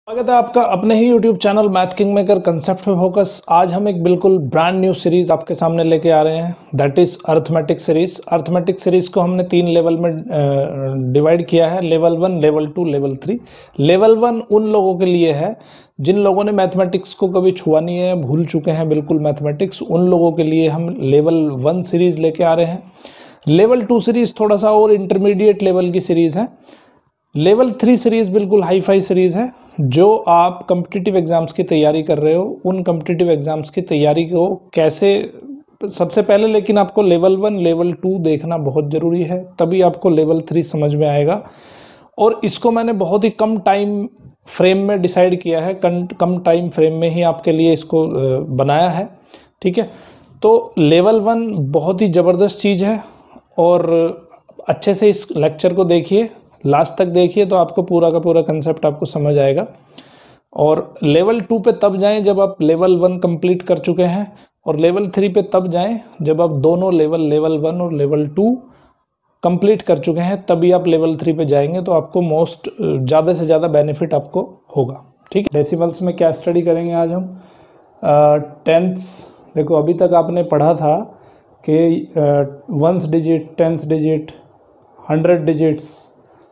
स्वागत है आपका अपने ही YouTube channel math king maker concept पे फोकस। आज हम एक बिल्कुल ब्रांड न्यू सीरीज आपके सामने लेके आ रहे हैं, that is arithmetic series. Arithmetic series को हमने 3 लेवल में डिवाइड किया है, लेवल 1, लेवल 2, लेवल 3। लेवल 1 उन लोगों के लिए है जिन लोगों ने मैथमेटिक्स को कभी छुआ नहीं है, भूल चुके हैं बिल्कुल मैथमेटिक्स। उन लोगों के लिए हम लेवल 1 सीरीज लेके आ रहे हैं। लेवल 2 सीरीज थोड़ा सा और इंटरमीडिएट लेवल की सीरीज है। लेवल 3 सीरीज़ बिल्कुल हाई फाई सीरीज़ है। जो आप कम्पिटिटिव एग्ज़ाम्स की तैयारी कर रहे हो, उन कम्पिटिटिव एग्ज़ाम्स की तैयारी को कैसे, सबसे पहले लेकिन आपको लेवल 1, लेवल 2 देखना बहुत ज़रूरी है, तभी आपको लेवल 3 समझ में आएगा। और इसको मैंने बहुत ही कम टाइम फ्रेम में डिसाइड किया है, कम टाइम फ्रेम में ही आपके लिए इसको बनाया है, ठीक है। तो लेवल 1 बहुत ही ज़बरदस्त चीज़ है और अच्छे से इस लेक्चर को देखिए, लास्ट तक देखिए तो आपको पूरा का पूरा कंसेप्ट आपको समझ आएगा। और लेवल 2 पे तब जाएं जब आप लेवल 1 कंप्लीट कर चुके हैं, और लेवल 3 पे तब जाएं जब आप दोनों लेवल 1 और लेवल 2 कंप्लीट कर चुके हैं, तभी आप लेवल 3 पे जाएंगे तो आपको ज़्यादा से ज़्यादा बेनिफिट आपको होगा, ठीक है। डेसिमल्स में क्या स्टडी करेंगे आज हम? टेंथ्स। देखो अभी तक आपने पढ़ा था कि ones digit, tens digit, 100 digits,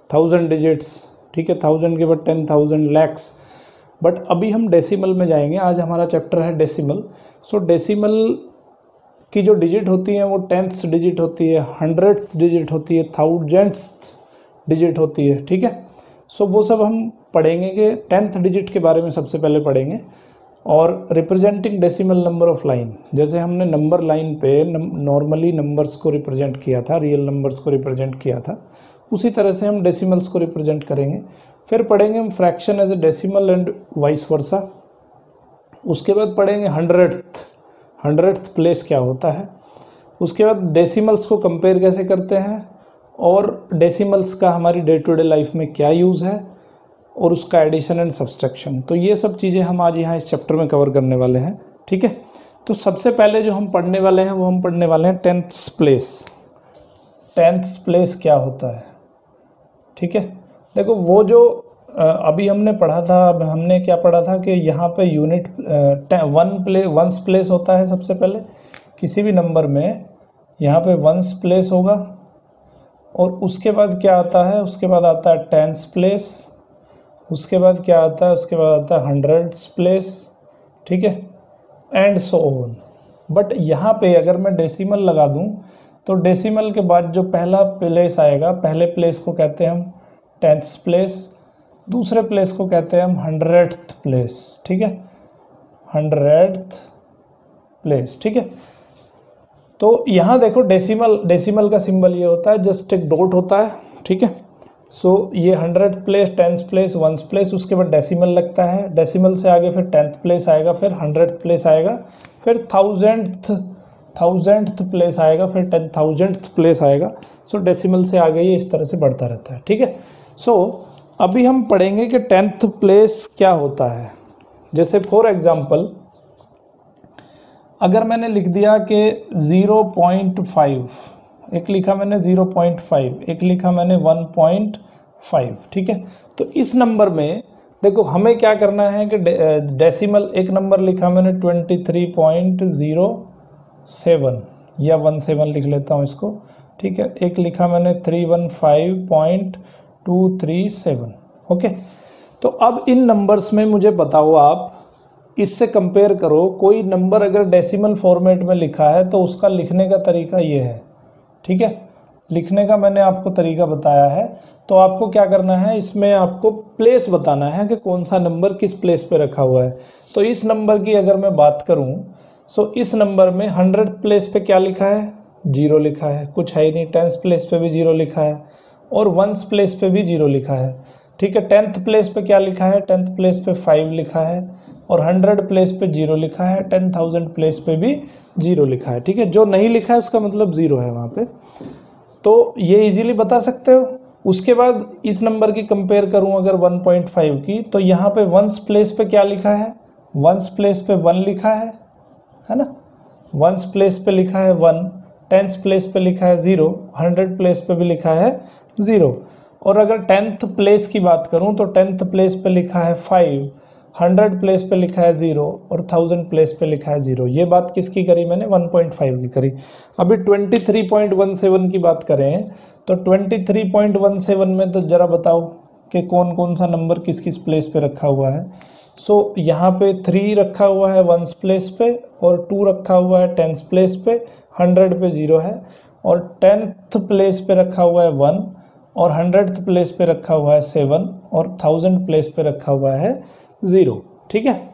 1000 digits, ठीक है। 1000 के बाद 10,000, लैक्स। बट अभी हम डेसिमल में जाएंगे। आज हमारा चैप्टर है डेसिमल। सो डेसिमल की जो डिजिट होती हैं वो 10th डिजिट होती है, 100th डिजिट होती है, 1000th डिजिट होती है, ठीक है। सो वो सब हम पढ़ेंगे कि 10th डिजिट के बारे में सबसे पहले पढ़ेंगे। और representing decimal number of line, जैसे हमने नंबर लाइन पे नॉर्मली नंबर्स को रिप्रेजेंट किया था, रियल नंबर्स को रिप्रेजेंट किया था, उसी तरह से हम डेसिमल्स को रिप्रेजेंट करेंगे। फिर पढ़ेंगे हम fraction as a decimal and vice versa. उसके बाद पढ़ेंगे 100th प्लेस क्या होता है। उसके बाद डेसिमल्स को कंपेयर कैसे करते हैं, और डेसिमल्स का हमारी डे टू डे लाइफ में क्या यूज़ है, और उसका एडिशन एंड सब्सट्रैक्शन। तो ये सब चीज़ें हम आज यहाँ इस चैप्टर में कवर करने वाले हैं, ठीक है। तो सबसे पहले जो हम पढ़ने वाले हैं वो हम पढ़ने वाले हैं 10th प्लेस। 10th प्लेस क्या होता है, ठीक है। देखो वो जो अभी हमने पढ़ा था, अब हमने क्या पढ़ा था कि यहाँ पे यूनिट वंस प्लेस होता है। सबसे पहले किसी भी नंबर में यहाँ पे वंस प्लेस होगा, और उसके बाद क्या आता है, उसके बाद आता है टेंस प्लेस, उसके बाद क्या आता है, उसके बाद आता है 100th प्लेस, ठीक है, एंड सो ऑन। बट यहाँ पे अगर मैं डेसिमल लगा दूँ तो डेसिमल के बाद जो पहला प्लेस आएगा, पहले प्लेस को कहते हैं हम 10th प्लेस, दूसरे प्लेस को कहते हैं हम 100th प्लेस, ठीक है, 100th प्लेस, ठीक है। तो यहाँ देखो डेसिमल का सिंबल ये होता है, जस्ट एक डॉट होता है, ठीक है। सो ये 100th place, 10th place, 1st place, उसके बाद डेसिमल लगता है। डेसिमल से आगे फिर 10th प्लेस आएगा, फिर 100th प्लेस आएगा, फिर 1000th प्लेस आएगा, फिर 10,000th प्लेस आएगा। सो डेसिमल से आगे ये इस तरह से बढ़ता रहता है, ठीक है। सो अभी हम पढ़ेंगे कि 10th प्लेस क्या होता है। जैसे फॉर एग्जांपल अगर मैंने लिख दिया कि 0.5, एक लिखा मैंने 0.5, एक लिखा मैंने 1.5, ठीक है। तो इस नंबर में देखो हमें क्या करना है कि डेसिमल, एक नंबर लिखा मैंने 23.07 या 17 लिख लेता हूँ इसको, ठीक है। एक लिखा मैंने 315.237, ओके। तो अब इन नंबर्स में मुझे बताओ, आप इससे कंपेयर करो, कोई नंबर अगर डेसिमल फॉर्मेट में लिखा है तो उसका लिखने का तरीका ये है, ठीक है। लिखने का मैंने आपको तरीका बताया है। तो आपको क्या करना है, इसमें आपको प्लेस बताना है कि कौन सा नंबर किस प्लेस पे रखा हुआ है। तो इस नंबर की अगर मैं बात करूं, सो इस नंबर में 100th प्लेस पे क्या लिखा है, 0 लिखा है, कुछ है ही नहीं। 10th प्लेस पे भी 0 लिखा है, और 1st प्लेस पे भी 0 लिखा है, ठीक है। 10th प्लेस पे क्या लिखा है, 10th प्लेस पे 5 लिखा है, और 100 प्लेस पे 0 लिखा है, 10,000 प्लेस पे भी 0 लिखा है, ठीक है। जो नहीं लिखा है उसका मतलब 0 है वहाँ पे। तो ये इजीली बता सकते हो। उसके बाद इस नंबर की कंपेयर करूं अगर 1.5 की, तो यहाँ पे 1st प्लेस पे क्या लिखा है, 1st प्लेस पे 1 लिखा है ना, 1st प्लेस पे लिखा है 1, 10th प्लेस पे लिखा है 0, 100 प्लेस पे भी लिखा है 0, और अगर 10th प्लेस की बात करूं तो 10th प्लेस पे लिखा है 5, 100 प्लेस पे लिखा है 0 और 1000 प्लेस पे लिखा है 0। ये बात किसकी करी मैंने? 1.5 की करी। अभी 23.17 की बात करें तो 23.17 में तो ज़रा बताओ कि कौन कौन सा नंबर किस किस प्लेस पे रखा हुआ है। सो यहाँ पे 3 रखा हुआ है 1st प्लेस पे और 2 रखा हुआ है 10th प्लेस पे, 100 पे 0 है और 10th प्लेस पे रखा हुआ है 1 और 100th प्लेस पे रखा हुआ है 7 और 1000 प्लेस पे रखा हुआ है 0। ठीक है,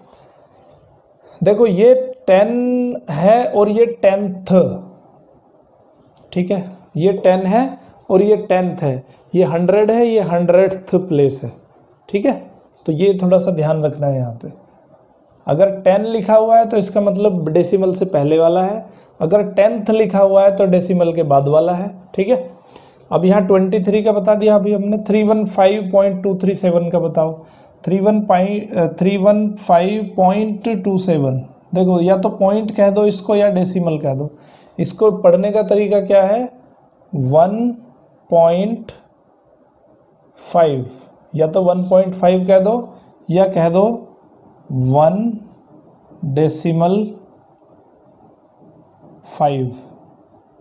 देखो ये 10 है और ये 10th, ठीक है, ये 10 है और ये 10th है, ये 100 है, ये 100th प्लेस है। ठीक है, तो ये थोड़ा सा ध्यान रखना है। यहाँ पे अगर 10 लिखा हुआ है तो इसका मतलब डेसिमल से पहले वाला है, अगर 10th लिखा हुआ है तो डेसिमल के बाद वाला है। ठीक है, अब यहाँ 23 का बता दिया अभी हमने। 315.237 का बताओ। 315.27 देखो, या तो पॉइंट कह दो इसको या डेसिमल कह दो। इसको पढ़ने का तरीका क्या है? 1.5, या तो 1.5 कह दो या कह दो 1.5,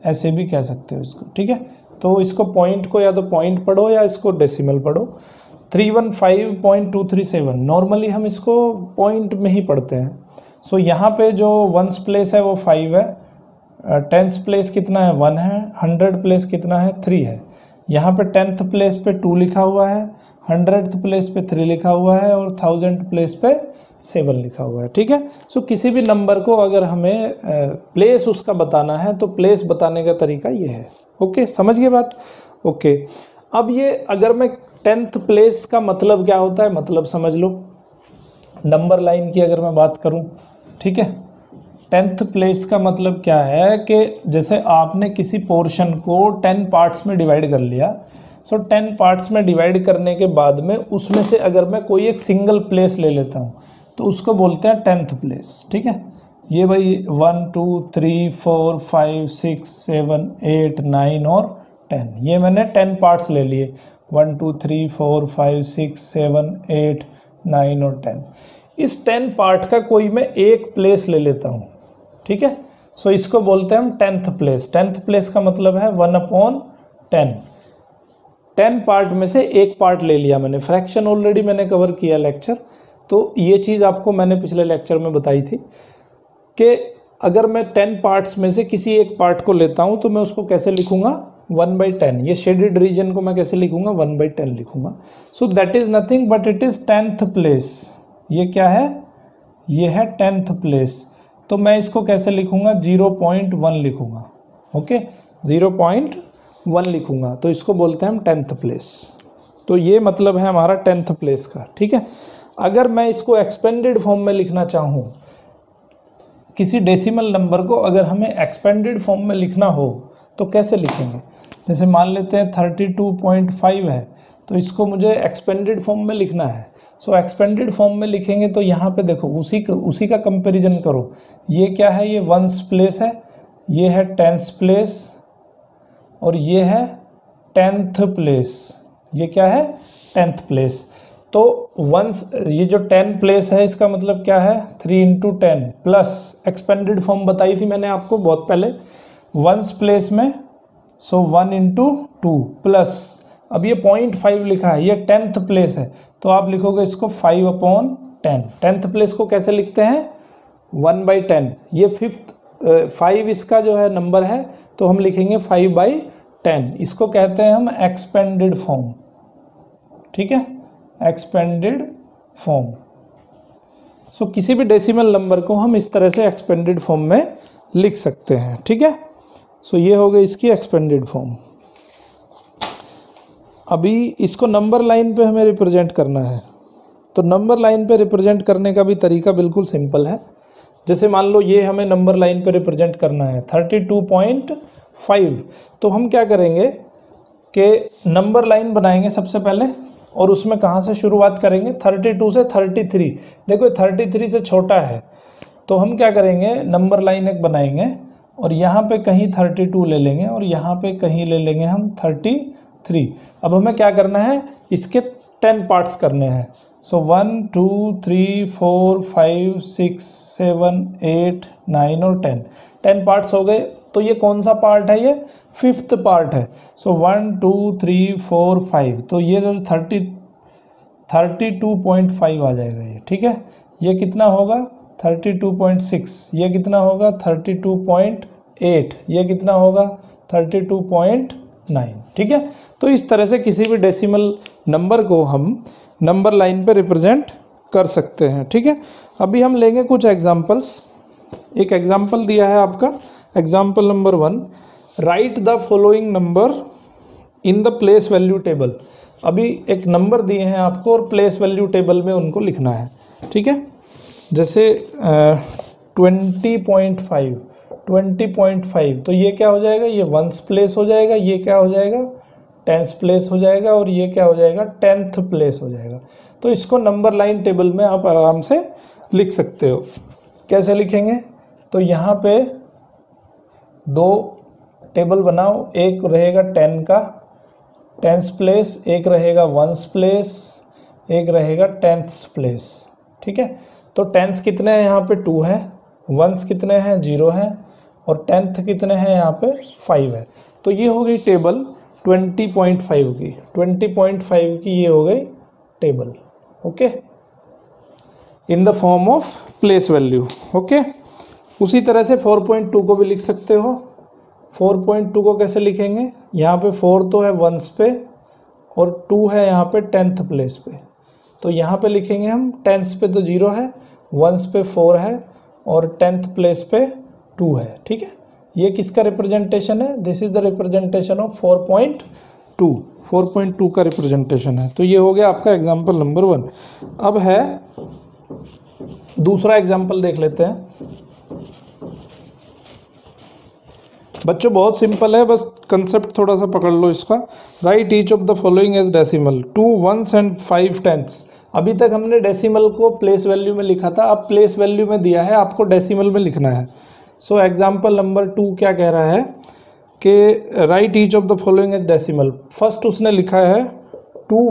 ऐसे भी कह सकते हो इसको। ठीक है, तो इसको पॉइंट को या तो पॉइंट पढ़ो या इसको डेसिमल पढ़ो। 315.237 नॉर्मली हम इसको पॉइंट में ही पढ़ते हैं। सो यहाँ पे जो 1st प्लेस है वो 5 है, 10th प्लेस कितना है? 1 है, 100 प्लेस कितना है? 3 है। यहाँ पे 10th प्लेस पे 2 लिखा हुआ है, 100th प्लेस पे 3 लिखा हुआ है और 1000 प्लेस पे 7 लिखा हुआ है। ठीक है, सो किसी भी नंबर को अगर हमें प्लेस उसका बताना है तो प्लेस बताने का तरीका ये है। ओके, समझ गए बात? ओके, अब ये अगर मैं 10th प्लेस का मतलब क्या होता है, मतलब समझ लो। नंबर लाइन की अगर मैं बात करूं, ठीक है, 10th प्लेस का मतलब क्या है कि जैसे आपने किसी पोर्शन को 10 पार्ट्स में डिवाइड कर लिया। सो 10 पार्ट्स में डिवाइड करने के बाद में उसमें से अगर मैं कोई एक सिंगल प्लेस ले लेता हूं तो उसको बोलते हैं 10th प्लेस। ठीक है, ये भाई 1 2 3 4 5 6 7 8 9 और 10, ये मैंने 10 पार्ट्स ले लिए। 1 2 3 4 5 6 7 8 9 और 10। इस 10 पार्ट का कोई मैं एक प्लेस ले लेता हूँ। ठीक है, सो इसको बोलते हैं हम 10th प्लेस। 10th प्लेस का मतलब है 1/10। 10 पार्ट में से एक पार्ट ले लिया मैंने। फ्रैक्शन ऑलरेडी मैंने कवर किया लेक्चर, तो ये चीज़ आपको मैंने पिछले लेक्चर में बताई थी कि अगर मैं 10 पार्ट्स में से किसी एक पार्ट को लेता हूं तो मैं उसको कैसे लिखूंगा? 1/10। ये शेडेड रीजन को मैं कैसे लिखूंगा? 1/10 लिखूंगा। So that is nothing but it is 10th place. ये क्या है? ये है 10th प्लेस। तो मैं इसको कैसे लिखूंगा? 0.1 लिखूंगा। ओके, 0.1 लिखूंगा, तो इसको बोलते हैं हम 10th प्लेस। तो ये मतलब है हमारा 10th प्लेस का। ठीक है, अगर मैं इसको एक्सपेंडेड फॉर्म में लिखना चाहूँ, किसी डेसिमल नंबर को अगर हमें एक्सपेंडेड फॉर्म में लिखना हो तो कैसे लिखेंगे? जैसे मान लेते हैं 32.5 है, तो इसको मुझे एक्सपेंडेड फॉर्म में लिखना है। सो एक्सपेंडेड फॉर्म में लिखेंगे तो यहाँ पे देखो उसी का कंपैरिजन करो। ये क्या है? ये 1st प्लेस है, ये है 10th प्लेस और ये है 10th प्लेस। ये क्या है? 10th place. तो ये जो 10 प्लेस है इसका मतलब क्या है? 3 × 10 प्लस एक्सपेंडेड फॉर्म बताई थी मैंने आपको बहुत पहले 1st प्लेस में, सो 1 × 2 प्लस, अब ये 0.5 लिखा है, ये 10th प्लेस है तो आप लिखोगे इसको 5/10। 10th प्लेस को कैसे लिखते हैं? 1/10। ये 5 इसका जो है नंबर है तो हम लिखेंगे 5/10। इसको कहते हैं हम एक्सपेंडेड फॉर्म। ठीक है, एक्सपेंडेड फॉर्म। सो किसी भी डेसिमल नंबर को हम इस तरह से एक्सपेंडेड फॉर्म में लिख सकते हैं। ठीक है, सो ये हो गई इसकी एक्सपेंडेड फॉर्म। अभी इसको नंबर लाइन पे हमें रिप्रेजेंट करना है, तो नंबर लाइन पे रिप्रेजेंट करने का भी तरीका बिल्कुल सिंपल है। जैसे मान लो ये हमें नंबर लाइन पे रिप्रेजेंट करना है 32.5, तो हम क्या करेंगे कि नंबर लाइन बनाएंगे सबसे पहले और उसमें कहाँ से शुरुआत करेंगे? 32 से 33। देखो 33 से छोटा है तो हम क्या करेंगे? नंबर लाइन एक बनाएंगे और यहाँ पे कहीं 32 ले लेंगे और यहाँ पे कहीं ले लेंगे हम 33। 3। अब हमें क्या करना है, इसके 10 पार्ट्स करने हैं। सो 1 2 3 4 5 6 7 8 9 और 10 पार्ट्स हो गए। तो ये कौन सा पार्ट है, ये 5th पार्ट है। सो 1 2 3 4 5, तो ये जो 32.5 आ जाएगा ये, ठीक है। ये कितना होगा 32.6, ये कितना होगा 32.8, ये कितना होगा 32.9, ठीक है। तो इस तरह से किसी भी डेसिमल नंबर को हम नंबर लाइन पे रिप्रेजेंट कर सकते हैं, ठीक है। अभी हम लेंगे कुछ एग्जांपल्स। एक एग्जांपल दिया है आपका, example number 1, right the following number in the place value table. अभी एक नंबर दिए हैं आपको और प्लेस वैल्यू टेबल में उनको लिखना है, ठीक है। जैसे 20.5, तो ये क्या हो जाएगा, ये 1st प्लेस हो जाएगा, ये क्या हो जाएगा 10th प्लेस हो जाएगा, और ये क्या हो जाएगा 10th प्लेस हो जाएगा। तो इसको नंबर लाइन टेबल में आप आराम से लिख सकते हो। कैसे लिखेंगे, तो यहाँ पे 2 टेबल बनाओ, एक रहेगा 10 का 10th प्लेस, एक रहेगा 1st प्लेस, एक रहेगा 10th प्लेस, ठीक है। तो 10th कितने हैं, यहाँ पे 2 है, 1st कितने हैं 0 है, और 10th कितने हैं यहाँ पे 5 है। तो ये हो गई टेबल 20.5 की, 20.5 की ये हो गई table, okay, in the form of place value, okay. उसी तरह से 4.2 को भी लिख सकते हो। 4.2 को कैसे लिखेंगे, यहाँ पे 4 तो है 1st पे और 2 है यहाँ पे 10th प्लेस पे। तो यहाँ पे लिखेंगे हम 10th पे तो 0 है, 1st पे 4 है और 10th प्लेस पे 2 है, ठीक है। ये किसका रिप्रेजेंटेशन है, this is the representation of 4.2, 4.2 का रिप्रेजेंटेशन है। तो ये हो गया आपका एग्जाम्पल नंबर 1। अब है दूसरा एग्जाम्पल देख लेते हैं। बच्चों बहुत सिंपल है, बस कंसेप्ट थोड़ा सा पकड़ लो इसका। Write each of the following as decimal 2 1s and 5 10ths। अभी तक हमने डेसिमल को प्लेस वैल्यू में लिखा था, अब प्लेस वैल्यू में दिया है, आपको डेसिमल में लिखना है। सो एग्जाम्पल नंबर 2 क्या कह रहा है कि write each of the following as decimal. First उसने लिखा है 2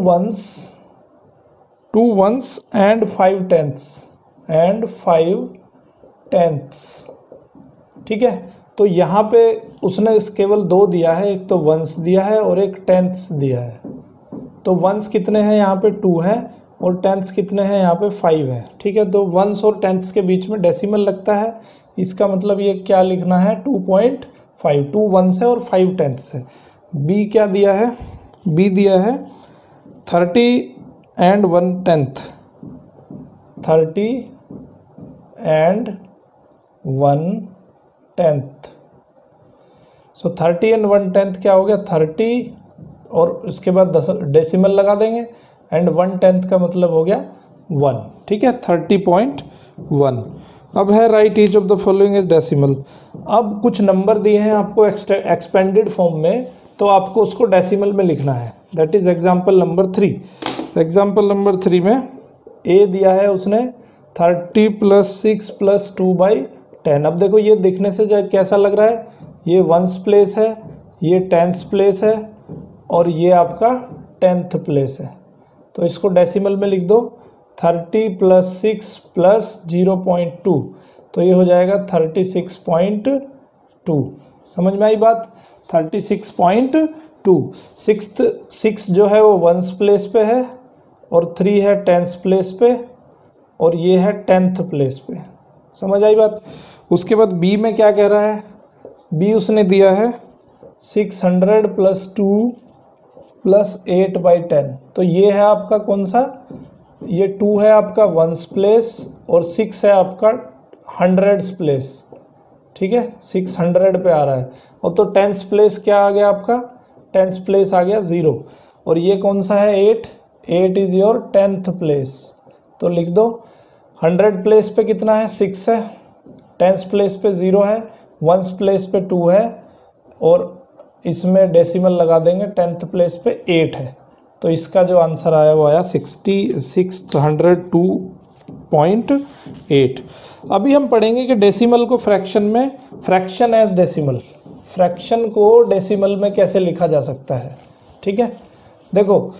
1s एंड 5 10ths, ठीक है। तो यहाँ पे उसने केवल 2 दिया है, एक तो 1s दिया है और एक 10ths दिया है। तो 1s कितने हैं यहाँ पे 2 है और 10ths कितने हैं यहाँ पे 5 है, ठीक है। तो 1s और 10ths के बीच में डेसिमल लगता है, इसका मतलब ये क्या लिखना है 2.5, 2 1s है और 5 10ths है। बी क्या दिया है, बी दिया है 30 एंड 1/10, 30 एंड 1/10। सो 30 एंड 1/10 क्या हो गया 30 और उसके बाद 10 डेसिमल लगा देंगे एंड 1/10 का मतलब हो गया 1, ठीक है, 30.1। अब है right each of the following is decimal. अब कुछ नंबर दिए हैं आपको एक्सपेंडेड फॉर्म में, तो आपको उसको डेसिमल में लिखना है। That is example number 3। Example number 3 में ए दिया है उसने 30 + 6 + 2/10। अब देखो ये दिखने से जो कैसा लग रहा है, ये 1st प्लेस है, ये 10th प्लेस है और ये आपका 10th प्लेस है। तो इसको डेसिमल में लिख दो 30 + 6 + 0.2, तो ये हो जाएगा 36.2। समझ में आई बात, 36.2। 6 जो है वो 1st प्लेस पे है और 3 है 10th प्लेस पे और ये है 10th प्लेस पे। समझ आई बात। उसके बाद बी में क्या कह रहा है, बी उसने दिया है 600 + 2 + 8/10। तो ये है आपका कौन सा, ये 2 है आपका 1st प्लेस और 6 है आपका 100th प्लेस, ठीक है, 600 पे आ रहा है। और तो 10th प्लेस क्या आ गया आपका, 10th प्लेस आ गया 0 और ये कौन सा है 8 इज योर 10th प्लेस। तो लिख दो 100 प्लेस पे कितना है 6 है, 10th प्लेस पे 0 है, 1st प्लेस पे 2 है और इसमें डेसिमल लगा देंगे 10th प्लेस पे 8 है। तो इसका जो आंसर आया वो आया 602.8। अभी हम पढ़ेंगे कि डेसिमल को फ्रैक्शन में, फ्रैक्शन एज डेसिमल, फ्रैक्शन को डेसिमल में कैसे लिखा जा सकता है। ठीक है। देखो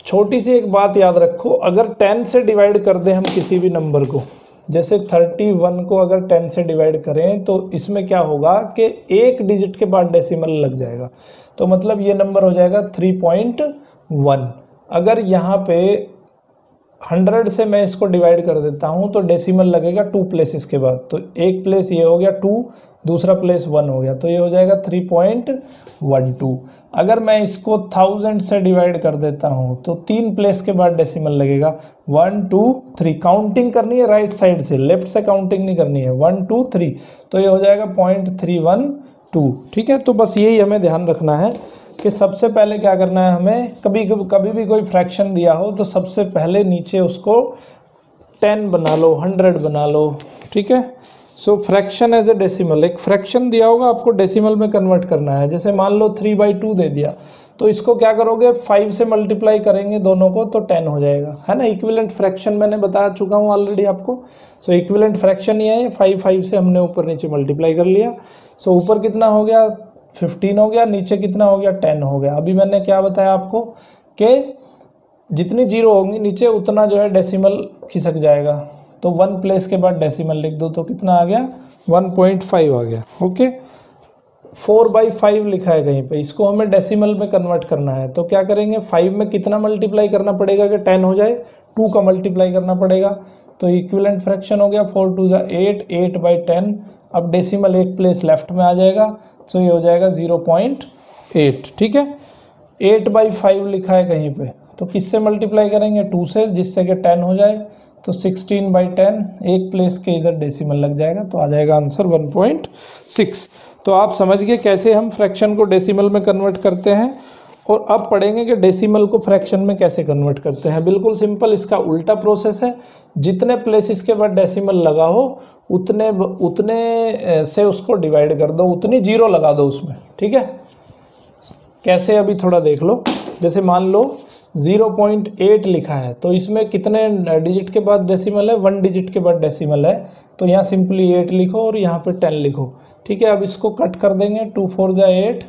छोटी सी एक बात याद रखो, अगर 10 से डिवाइड कर दें हम किसी भी नंबर को, जैसे 31 को अगर 10 से डिवाइड करें तो इसमें क्या होगा कि एक डिजिट के बाद डेसिमल लग जाएगा, तो मतलब ये नंबर हो जाएगा 3.1। अगर यहाँ पे 100 से मैं इसको डिवाइड कर देता हूँ तो डेसिमल लगेगा 2 प्लेसेस के बाद, तो एक प्लेस ये हो गया 2, दूसरा प्लेस 1 हो गया, तो ये हो जाएगा 3.12। अगर मैं इसको 1000 से डिवाइड कर देता हूँ तो 3 प्लेस के बाद डेसिमल लगेगा 1 2 3। काउंटिंग करनी है राइट साइड से, लेफ्ट से काउंटिंग नहीं करनी है। 1 2 3, तो ये हो जाएगा 0.312। ठीक है, तो बस यही हमें ध्यान रखना है कि सबसे पहले क्या करना है हमें, कभी भी कोई फ्रैक्शन दिया हो तो सबसे पहले नीचे उसको 10 बना लो, 100 बना लो। ठीक है, सो फ्रैक्शन एज ए डेसिमल, एक फ्रैक्शन दिया होगा आपको डेसिमल में कन्वर्ट करना है। जैसे मान लो 3/2 दे दिया, तो इसको क्या करोगे 5 से मल्टीप्लाई करेंगे दोनों को तो 10 हो जाएगा, है ना। इक्विवेलेंट फ्रैक्शन मैंने बता चुका हूँ ऑलरेडी आपको। सो इक्विवेलेंट फ्रैक्शन ये है, 5 से हमने ऊपर नीचे मल्टीप्लाई कर लिया। सो ऊपर कितना हो गया 15 हो गया, नीचे कितना हो गया 10 हो गया। अभी मैंने क्या बताया आपको कि जितनी जीरो होंगी नीचे उतना जो है डेसिमल खिसक जाएगा, तो 1 प्लेस के बाद डेसिमल लिख दो तो कितना आ गया 1.5 आ गया। ओके, 4/5 लिखा है कहीं पे, इसको हमें डेसिमल में कन्वर्ट करना है, तो क्या करेंगे 5 में कितना मल्टीप्लाई करना पड़ेगा कि 10 हो जाए, 2 का मल्टीप्लाई करना पड़ेगा, तो इक्विवेलेंट फ्रैक्शन हो गया 4 2 8, 8/10। अब डेसिमल एक प्लेस लेफ्ट में आ जाएगा, तो ये हो जाएगा 0.8। ठीक है, 8/5 लिखा है कहीं पे, तो किससे मल्टीप्लाई करेंगे 2 से, जिससे कि 10 हो जाए, तो 16/10 एक प्लेस के इधर डेसिमल लग जाएगा, तो आ जाएगा आंसर 1.6। तो आप समझ गए कैसे हम फ्रैक्शन को डेसिमल में कन्वर्ट करते हैं। और अब पढ़ेंगे कि डेसिमल को फ्रैक्शन में कैसे कन्वर्ट करते हैं। बिल्कुल सिंपल, इसका उल्टा प्रोसेस है। जितने प्लेसेस के बाद डेसिमल लगा हो उतने से उसको डिवाइड कर दो, उतनी जीरो लगा दो उसमें। ठीक है, कैसे अभी थोड़ा देख लो। जैसे मान लो 0.8 लिखा है, तो इसमें कितने डिजिट के बाद डेसिमल है, 1 डिजिट के बाद डेसिमल है, तो यहाँ सिंपली 8 लिखो और यहाँ पे 10 लिखो। ठीक है, अब इसको कट कर देंगे, 2 4 जा 8,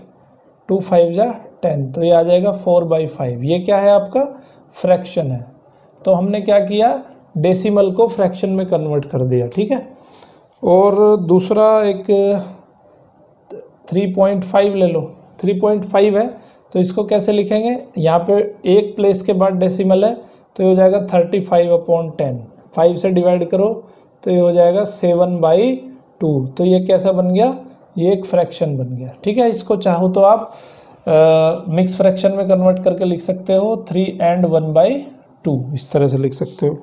2 5 जा 10, तो ये आ जाएगा 4/5। ये क्या है आपका फ्रैक्शन है, तो हमने क्या किया डेसिमल को फ्रैक्शन में कन्वर्ट कर दिया। ठीक है, और दूसरा एक 3.5 ले लो, 3.5 है तो इसको कैसे लिखेंगे, यहाँ पे एक प्लेस के बाद डेसिमल है, तो ये हो जाएगा 35/10। 5 से डिवाइड करो तो ये हो जाएगा 7/2। तो ये कैसा बन गया, ये एक फ्रैक्शन बन गया। ठीक है, इसको चाहो तो आप मिक्स फ्रैक्शन में कन्वर्ट करके लिख सकते हो, 3 and 1/2 इस तरह से लिख सकते हो।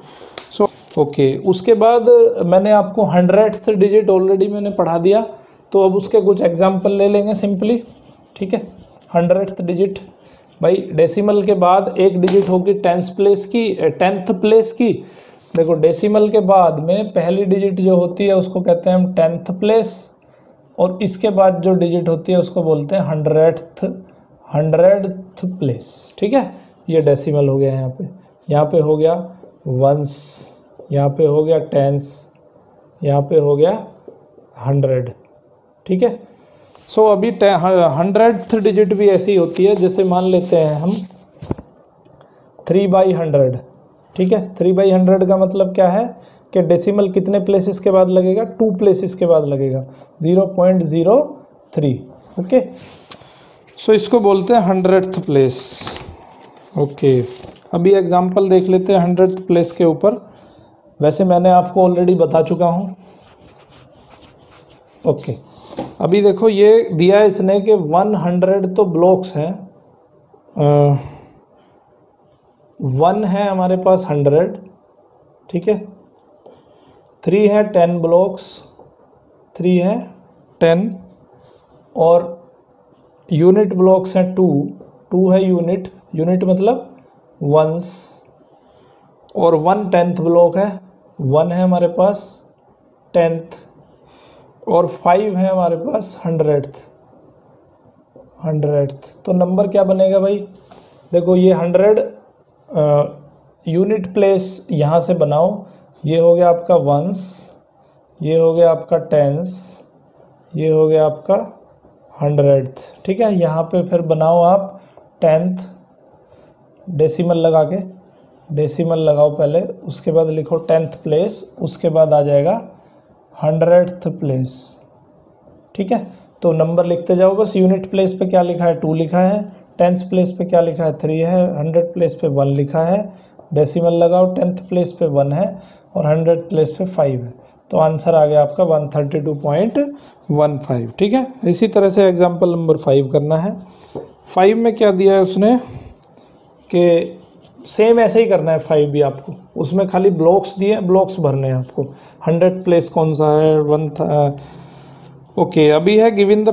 सो ओके, उसके बाद मैंने आपको 100th डिजिट ऑलरेडी मैंने पढ़ा दिया, तो अब उसके कुछ एग्जाम्पल ले लेंगे सिंपली। ठीक है, 100th डिजिट, भाई डेसिमल के बाद एक डिजिट होगी 10th प्लेस की। देखो डेसिमल के बाद में पहली डिजिट जो होती है उसको कहते हैं हम 10th प्लेस, और इसके बाद जो डिजिट होती है उसको बोलते हैं 100th प्लेस। ठीक है, ये डेसिमल हो गया यहाँ पे हो गया वंस, यहाँ पे हो गया टेंस, यहाँ पे हो गया 100। ठीक है, सो अभी 100th डिजिट भी ऐसी होती है, जैसे मान लेते हैं हम 3/100। ठीक है, 3/100 का मतलब क्या है कि डेसिमल कितने प्लेसेस के बाद लगेगा, 2 प्लेसेस के बाद लगेगा, 0.03। ओके, सो इसको बोलते हैं 100th प्लेस। ओके, अभी एग्जांपल देख लेते हैं 100th प्लेस के ऊपर। वैसे मैंने आपको ऑलरेडी बता चुका हूँ। ओके, अभी देखो ये दिया है इसने कि 100 तो ब्लॉक्स हैं, 1 है हमारे पास 100। ठीक है, 3 है 10 ब्लॉक्स, 3 है 10, और यूनिट ब्लॉक्स हैं 2 है यूनिट मतलब वंस, और 1/10 ब्लॉक है, 1 है हमारे पास 10th, और 5 है हमारे पास 100th। तो नंबर क्या बनेगा भाई, देखो ये 100 यूनिट प्लेस यहाँ से बनाओ, ये हो गया आपका वंस, ये हो गया आपका टेंस, ये हो गया आपका 100th। ठीक है, यहाँ पे फिर बनाओ आप 10th, डेसिमल लगा के, डेसिमल लगाओ पहले, उसके बाद लिखो 10th प्लेस, उसके बाद आ जाएगा 100th प्लेस। ठीक है, तो नंबर लिखते जाओ बस। यूनिट प्लेस पे क्या लिखा है 2 लिखा है, 10th प्लेस पे क्या लिखा है 3 है, 100 प्लेस पे 1 लिखा है, डेसिमल लगाओ, 10th प्लेस पे 1 है और 100 प्लेस पे 5 है। तो आंसर आ गया आपका 132.15। ठीक है, इसी तरह से एग्जाम्पल नंबर 5 करना है। 5 में क्या दिया है उसने कि सेम ऐसे ही करना है 5 भी आपको, उसमें खाली ब्लॉक्स दिए, ब्लॉक्स भरने हैं आपको। 100 प्लेस कौन सा है, 1 ओके। अभी है given the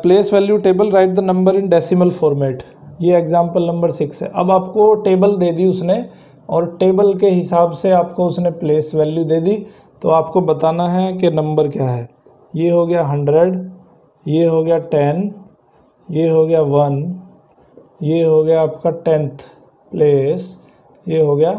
place value table, right the number in decimal format. ये एग्जाम्पल नंबर 6 है। अब आपको टेबल दे दी उसने और टेबल के हिसाब से आपको उसने प्लेस वैल्यू दे दी, तो आपको बताना है कि नंबर क्या है। ये हो गया 100, ये हो गया 10, ये हो गया 1, ये हो गया आपका 10th प्लेस, ये हो गया